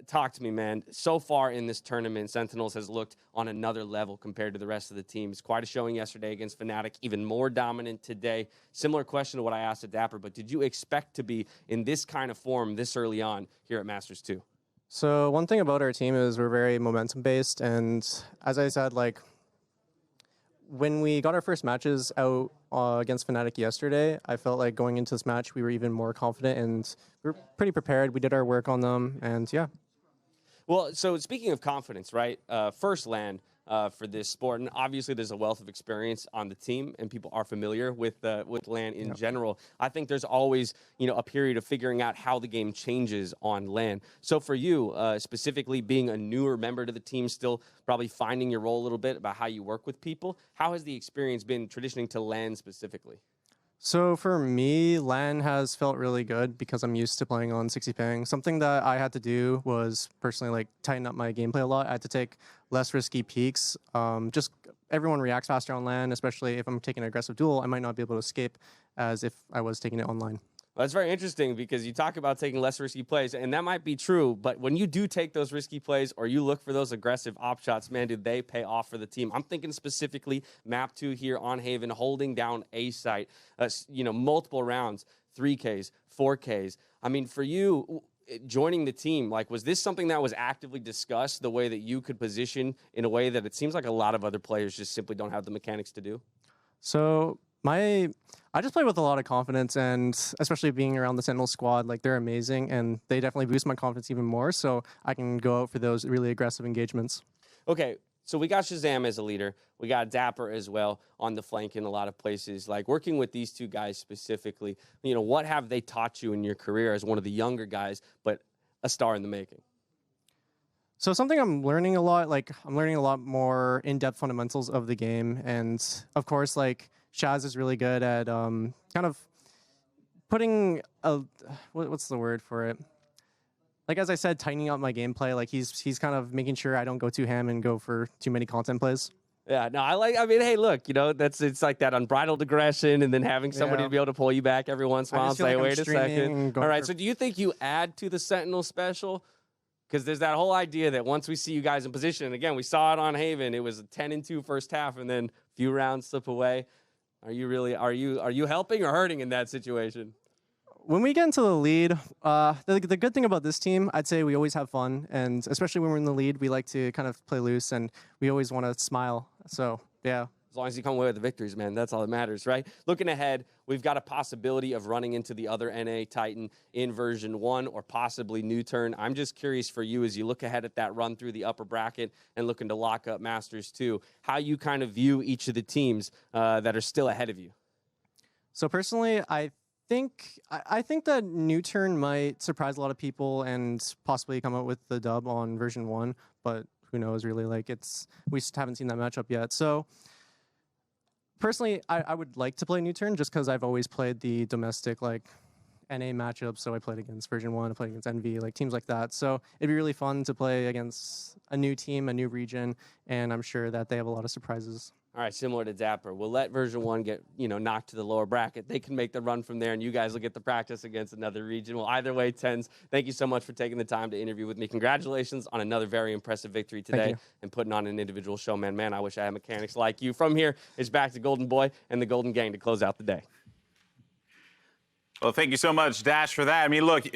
talk to me, man. So far in this tournament, Sentinels has looked on another level compared to the rest of the teams. Quite a showing yesterday against Fnatic, even more dominant today. Similar question to what I asked at Dapper, but did you expect to be in this kind of form this early on here at Masters 2? So one thing about our team is we're very momentum-based, and as I said, like, when we got our first matches out against Fnatic yesterday, I felt like going into this match, we were even more confident, and we were pretty prepared. We did our work on them, and yeah. Well, so speaking of confidence, right? First LAN for this sport, and obviously there's a wealth of experience on the team, and people are familiar with LAN in general. I think there's always, a period of figuring out how the game changes on LAN. So for you, specifically being a newer member to the team, still probably finding your role a little bit about how you work with people, how has the experience been transitioning to LAN specifically? So for me, LAN has felt really good because I'm used to playing on 60 ping. Something that I had to do was personally like tighten up my gameplay a lot. I had to take less risky peeks. Just everyone reacts faster on LAN, especially if I'm taking an aggressive duel. I might not be able to escape as if I was taking it online. Well, that's very interesting because you talk about taking less risky plays, and that might be true, but when you do take those risky plays or you look for those aggressive op shots, man, do they pay off for the team? I'm thinking specifically map 2 here on Haven, holding down A site, multiple rounds, 3Ks, 4Ks. I mean, for you, joining the team, like, was this something that was actively discussed, the way that you could position in a way that it seems like a lot of other players just simply don't have the mechanics to do? So I just play with a lot of confidence, and especially being around the Sentinel squad, like, they're amazing, and they definitely boost my confidence even more, so I can go out for those really aggressive engagements. Okay, so we got Shazam as a leader. We got Dapper as well on the flank in a lot of places. Like, working with these two guys specifically, what have they taught you in your career as one of the younger guys, but a star in the making? So something I'm learning a lot, I'm learning a lot more in-depth fundamentals of the game, and of course, like, Shaz is really good at kind of putting what's the word for it? Like, as I said, tightening up my gameplay. Like, he's kind of making sure I don't go too ham and go for too many content plays. Yeah, no, hey, look, it's like that unbridled aggression, and then having somebody to be able to pull you back every once in a while and say, wait a second. All right, so do you think you add to the Sentinel special? Because there's that whole idea that once we see you guys in position, and again, we saw it on Haven, it was a 10-2 first half, and then a few rounds slip away. Are you helping or hurting in that situation? When we get into the lead, the good thing about this team, I'd say we always have fun, and especially when we're in the lead, we like to kind of play loose, and we always want to smile. So, yeah. As long as you come away with the victories, man, that's all that matters, right? Looking ahead, we've got a possibility of running into the other NA Titan in version 1 or possibly new turn. I'm just curious for you as you look ahead at that run through the upper bracket and looking to lock up Masters 2, how you kind of view each of the teams that are still ahead of you. So personally, I think that new turn might surprise a lot of people and possibly come out with the dub on version 1, but who knows, really? Like, we just haven't seen that matchup yet. So personally, I would like to play new turn just because I've always played the domestic, like, NA matchups. So I played against version 1, I played against NV, like, teams like that. So it'd be really fun to play against a new team, a new region, and I'm sure that they have a lot of surprises. All right, similar to Dapper, we'll let version 1 get, knocked to the lower bracket. They can make the run from there, and you guys will get the practice against another region. Well, either way, TenZ, thank you so much for taking the time to interview with me. Congratulations on another very impressive victory today and putting on an individual show, man. Man, I wish I had mechanics like you. From here, it's back to Golden Boy and the Golden Gang to close out the day. Well, thank you so much, Dash, for that. I mean, look,